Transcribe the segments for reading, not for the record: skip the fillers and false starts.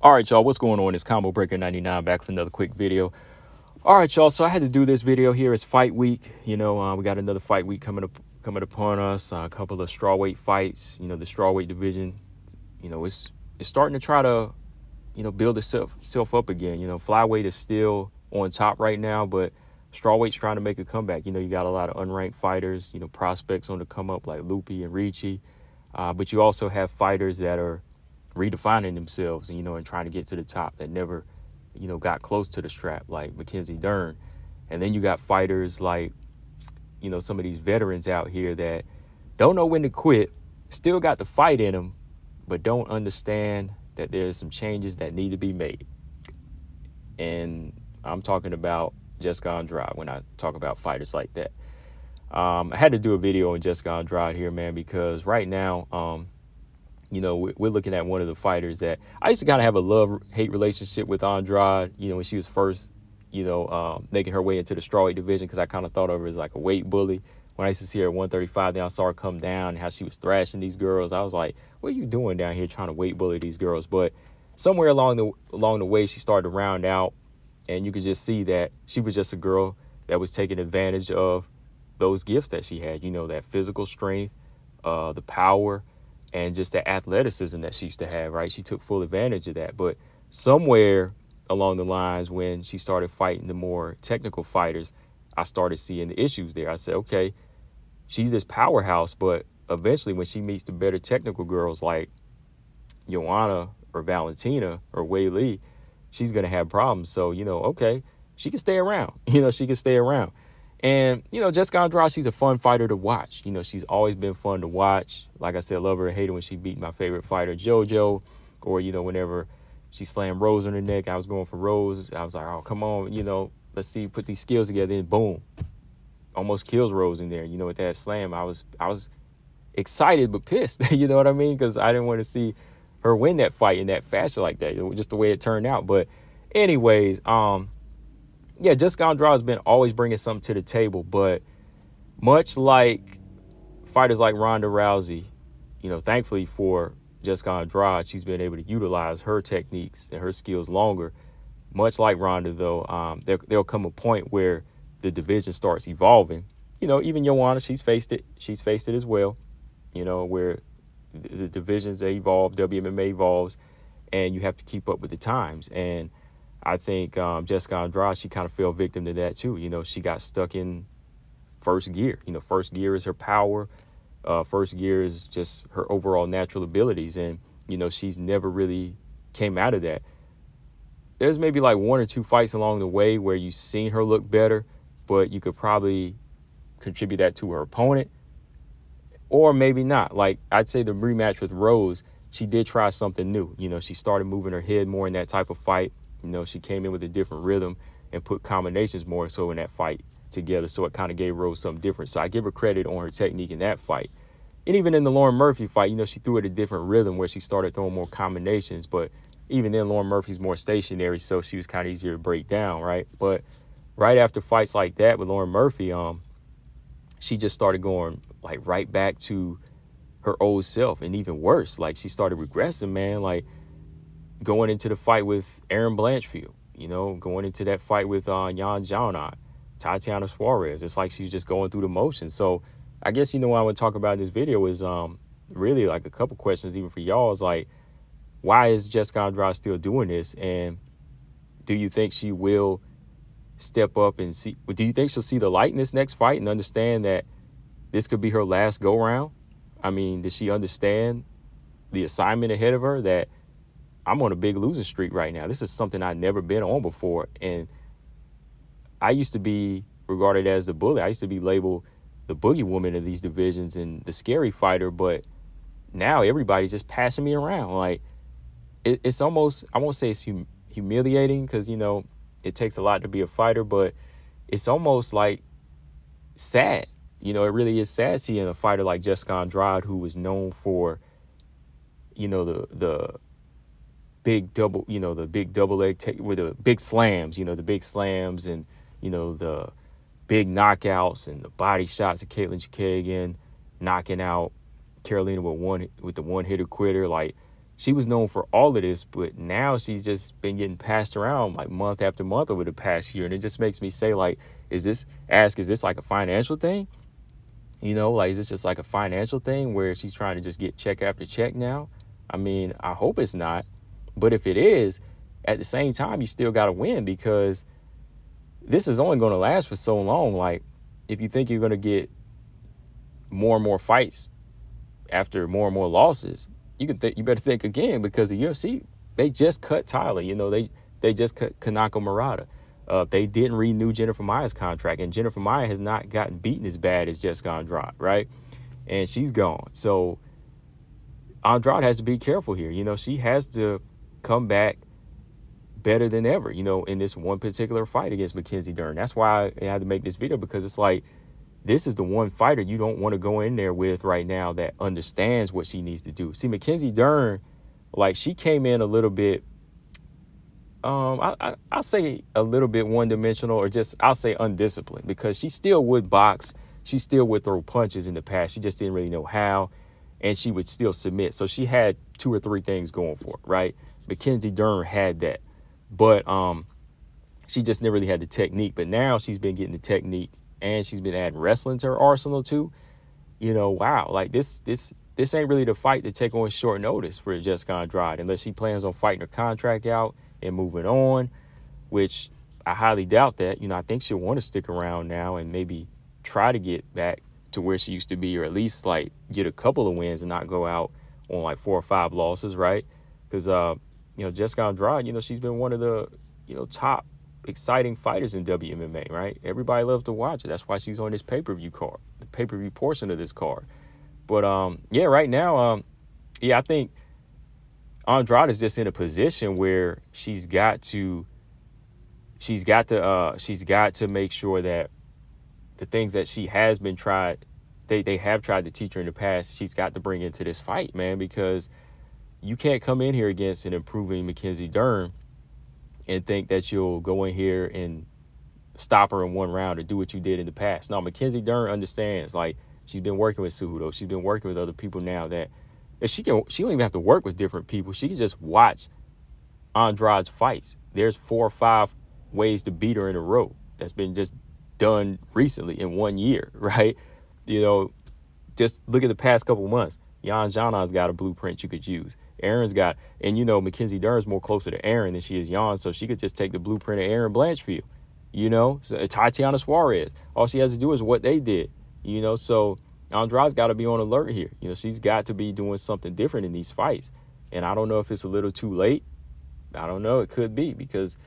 All right, y'all, what's going on? It's Combo Breaker 99 back with another quick video. All right, y'all, so I had to do this video here. It's fight week. We got another fight week coming upon us. A couple of strawweight fights. The strawweight division, it's starting to try to, build itself up again. Flyweight is still on top right now, but strawweight's trying to make a comeback. You got a lot of unranked fighters, prospects on the come up like Lupi and Ricci. But you also have fighters that are redefining themselves, and trying to get to the top that never, got close to the strap, like Mackenzie Dern. And then you got fighters like, some of these veterans out here that don't know when to quit, still got the fight in them, but don't understand that there's some changes that need to be made. And I'm talking about Jessica Andrade when I talk about fighters like that. I had to do a video on Jessica Andrade here, man, because right now, we're looking at one of the fighters that I used to kind of have a love-hate relationship with Andrade, when she was first, making her way into the strawweight division, because I kind of thought of her as like a weight bully. When I used to see her at 135, then I saw her come down and how she was thrashing these girls. I was like, what are you doing down here trying to weight bully these girls? But somewhere along the way, she started to round out, and you could just see that she was just a girl that was taking advantage of those gifts that she had, that physical strength, the power, and just the athleticism that she used to have, right? She took full advantage of that. But somewhere along the lines, when she started fighting the more technical fighters, I started seeing the issues there. I said, okay, she's this powerhouse, but eventually when she meets the better technical girls like Joanna or Valentina or Wei Lee, she's going to have problems. So, okay, she can stay around. She can stay around. And, Jessica Andrade, she's a fun fighter to watch. She's always been fun to watch. Like I said, love her or hate her when she beat my favorite fighter, JoJo, or, whenever she slammed Rose on her neck, I was going for Rose. I was like, oh, come on, let's see, put these skills together, and boom, almost kills Rose in there. With that slam, I was excited but pissed, you know what I mean? Because I didn't want to see her win that fight in that fashion like that, just the way it turned out. But anyways, yeah, Jessica Andrade has been always bringing something to the table, but much like fighters like Ronda Rousey, thankfully for Jessica Andrade, she's been able to utilize her techniques and her skills longer. Much like Ronda, though, there'll come a point where the division starts evolving. Even Joanna, she's faced it. She's faced it as well, where the divisions, they evolve, WMMA evolves, and you have to keep up with the times. And I think Jessica Andrade, she kind of fell victim to that too. She got stuck in first gear. First gear is her power. First gear is just her overall natural abilities. And, she's never really came out of that. There's maybe like one or two fights along the way where you've seen her look better, but you could probably contribute that to her opponent, or maybe not. Like, I'd say the rematch with Rose, she did try something new. She started moving her head more in that type of fight. She came in with a different rhythm and put combinations more so in that fight together. So it kind of gave Rose something different. So I give her credit on her technique in that fight. And even in the Lauren Murphy fight, she threw it a different rhythm where she started throwing more combinations. But even then, Lauren Murphy's more stationary, so she was kind of easier to break down, right? But right after fights like that with Lauren Murphy, she just started going like right back to her old self, and even worse. Like, she started regressing, man. Like, going into the fight with Aaron Blanchfield, going into that fight with Jan Jaunot, Tatiana Suarez. It's like she's just going through the motions. So I guess, what I want to talk about in this video is really like a couple questions even for y'all. Is like, why is Jessica Andrade still doing this? And do you think she will step up and see? Do you think she'll see the light in this next fight and understand that this could be her last go round? I mean, does she understand the assignment ahead of her, that I'm on a big losing streak right now? This is something I've never been on before. And I used to be regarded as the bully. I used to be labeled the boogie woman of these divisions and the scary fighter. But now everybody's just passing me around. Like, it's almost, I won't say it's humiliating, because, it takes a lot to be a fighter, but it's almost like sad. It really is sad seeing a fighter like Jessica Andrade, who was known for, the big double, the big double leg with the big slams, the big slams, and, the big knockouts and the body shots of Caitlin Chikagian, knocking out Carolina with the one hitter quitter. Like, she was known for all of this, but now she's just been getting passed around like month after month over the past year. And it just makes me say, like, is this like a financial thing? Like, is this just like a financial thing where she's trying to just get check after check now? I mean, I hope it's not. But if it is, at the same time, you still got to win, because this is only going to last for so long. Like, if you think you're going to get more and more fights after more and more losses, you better think again, because the UFC, they just cut Tyler. They just cut Kanako Murata. They didn't renew Jennifer Maia's contract, and Jennifer Maia has not gotten beaten as bad as Jessica Andrade, right? And she's gone. So Andrade has to be careful here. She has to come back better than ever, in this one particular fight against Mackenzie Dern. That's why I had to make this video, because it's like, this is the one fighter you don't want to go in there with right now that understands what she needs to do. See, Mackenzie Dern, like, she came in a little bit, I'll say a little bit one-dimensional, or just, I'll say undisciplined, because she still would box. She still would throw punches in the past. She just didn't really know how, and she would still submit. So she had 2 or 3 things going for her, right? Mackenzie Dern had that, but she just never really had the technique. But now she's been getting the technique, and she's been adding wrestling to her arsenal too. Wow, like this ain't really the fight to take on short notice for Jessica Andrade, unless she plans on fighting her contract out and moving on, which I highly doubt that. I think she'll want to stick around now and maybe try to get back to where she used to be, or at least like get a couple of wins and not go out on like 4 or 5 losses, right? Because Jessica Andrade, she's been one of the top exciting fighters in WMMA, right? Everybody loves to watch it. That's why she's on this pay-per-view card, the pay-per-view portion of this card. But yeah, right now, I think Andrade is just in a position where she's got to make sure that the things that she has been they have tried to teach her in the past, she's got to bring into this fight, man, because you can't come in here against an improving Mackenzie Dern and think that you'll go in here and stop her in 1 round or do what you did in the past. No, Mackenzie Dern understands. Like, she's been working with Cejudo. She's been working with other people now that she don't even have to work with different people. She can just watch Andrade's fights. There's 4 or 5 ways to beat her in a row that's been just done recently in 1 year, right? Just look at the past couple months. Jan Janon's got a blueprint you could use. Aaron's got, and Mackenzie Dern's more closer to Aaron than she is Jan, so she could just take the blueprint of Aaron Blanchfield. So Tatiana Suarez. All she has to do is what they did. So Andrade's got to be on alert here. She's got to be doing something different in these fights. And I don't know if it's a little too late. I don't know. It could be, because,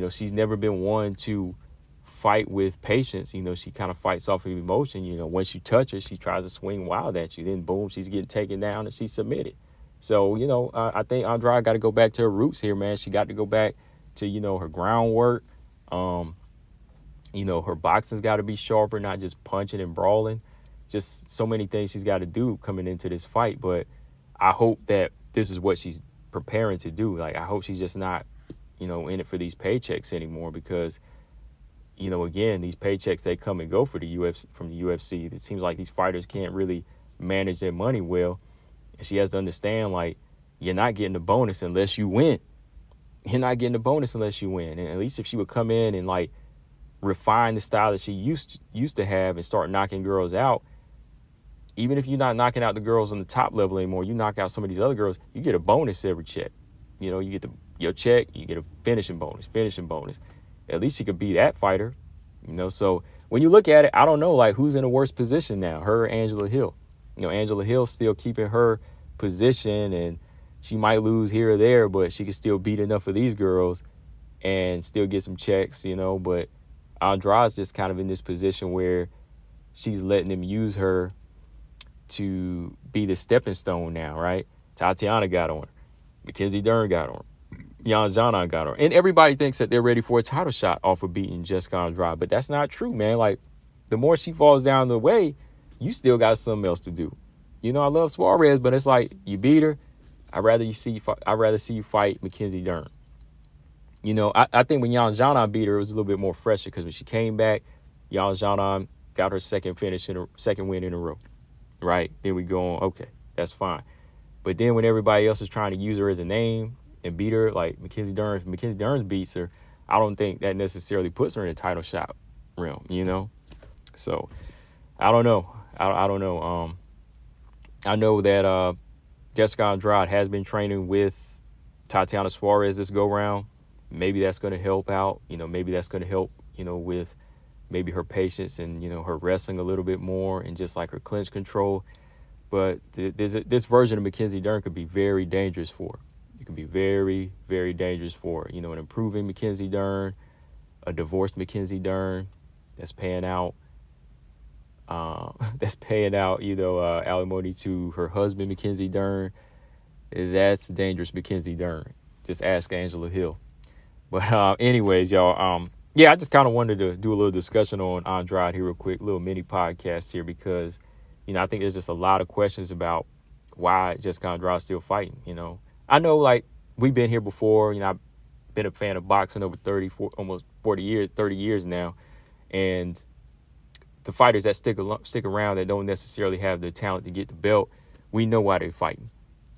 she's never been one to fight with patience. She kind of fights off of emotion. Once you touch her, she tries to swing wild at you. Then boom, she's getting taken down and she's submitted. So, I think Andrade got to go back to her roots here, man. She got to go back to, her groundwork. Her boxing's got to be sharper, not just punching and brawling. Just so many things she's got to do coming into this fight. But I hope that this is what she's preparing to do. Like, I hope she's just not, in it for these paychecks anymore, because, again, these paychecks, they come and go for the UFC, from the UFC. It seems like these fighters can't really manage their money well. And she has to understand, like, you're not getting a bonus unless you win. You're not getting a bonus unless you win. And at least if she would come in and, like, refine the style that she used to have and start knocking girls out, even if you're not knocking out the girls on the top level anymore, you knock out some of these other girls, you get a bonus every check. You get your check, you get a finishing bonus. At least she could be that fighter. So when you look at it, I don't know, like, who's in a worse position now, her or Angela Hill. Angela Hill's still keeping her position, and she might lose here or there, but she can still beat enough of these girls and still get some checks, But Andrade's just kind of in this position where she's letting them use her to be the stepping stone now, right? Tatiana got on her. Mackenzie Dern got on her. Jan Janan got on her. And everybody thinks that they're ready for a title shot off of beating Jessica Andrade, but that's not true, man. Like, the more she falls down the way, you still got something else to do. I love Suarez, but it's like, you beat her. I'd rather see you fight Mackenzie Dern. I think when Jan Janan beat her, it was a little bit more fresher, because when she came back, Jan Janan got her second win in a row. Right? Then we go on, okay, that's fine. But then when everybody else is trying to use her as a name and beat her, like Mackenzie Dern, if Mackenzie Dern beats her, I don't think that necessarily puts her in the title shot realm, you know? So I don't know. I don't know. I know that Jessica Andrade has been training with Tatiana Suarez this go round. Maybe that's going to help out. You know, maybe that's going to help, you know, with maybe her patience and, you know, her wrestling a little bit more and just like her clinch control. But this version of Mackenzie Dern could be very dangerous for her. It could be very, very dangerous for her. You know, an improving Mackenzie Dern, a divorced Mackenzie Dern that's paying out, you know, alimony to her husband, Mackenzie Dern. That's dangerous Mackenzie Dern. Just ask Angela Hill. But anyways, y'all, yeah, I just kind of wanted to do a little discussion on Andrade here real quick, little mini podcast here, because, you know, I think there's just a lot of questions about why Jessica Andrade's still fighting, you know. I know, like, we've been here before, you know, I've been a fan of boxing over almost 40 years, 30 years now, and the fighters that stick around that don't necessarily have the talent to get the belt, we know why they're fighting.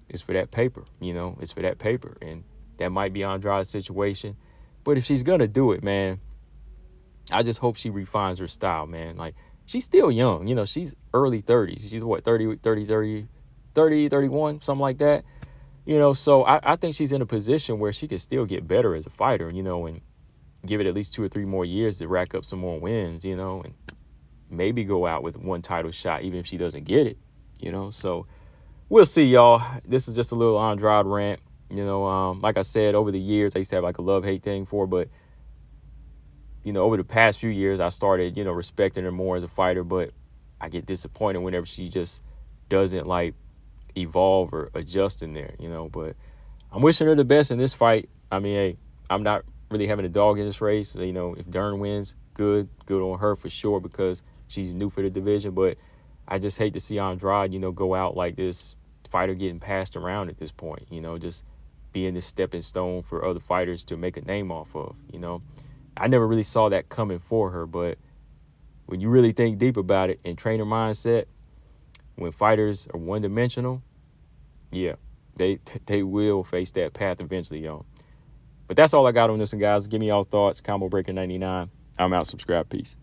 It's for that paper, you know. It's for that paper, and that might be Andrade's situation. But if she's going to do it, man, I just hope she refines her style, man. Like, she's still young. You know, she's early 30s. She's what, 30, 31, something like that. You know, so I think she's in a position where she can still get better as a fighter, you know, and give it at least 2 or 3 more years to rack up some more wins, you know, and maybe go out with one title shot, even if she doesn't get it, you know. So we'll see, y'all. This is just a little Andrade rant. You know, like I said, over the years, I used to have like a love-hate thing for her, but, you know, over the past few years, I started, you know, respecting her more as a fighter, but I get disappointed whenever she just doesn't, like, evolve or adjust in there, you know. But I'm wishing her the best in this fight. I mean, hey, I'm not really having a dog in this race. You know, if Dern wins, good on her for sure, because she's new for the division. But I just hate to see Andrade, you know, go out like this fighter getting passed around at this point, you know, just being this stepping stone for other fighters to make a name off of, you know. I never really saw that coming for her, but when you really think deep about it and trainer mindset, when fighters are one-dimensional, yeah, they will face that path eventually, y'all. But that's all I got on this one, guys. Give me y'all's thoughts. Combo Breaker 99. I'm out. Subscribe. Peace.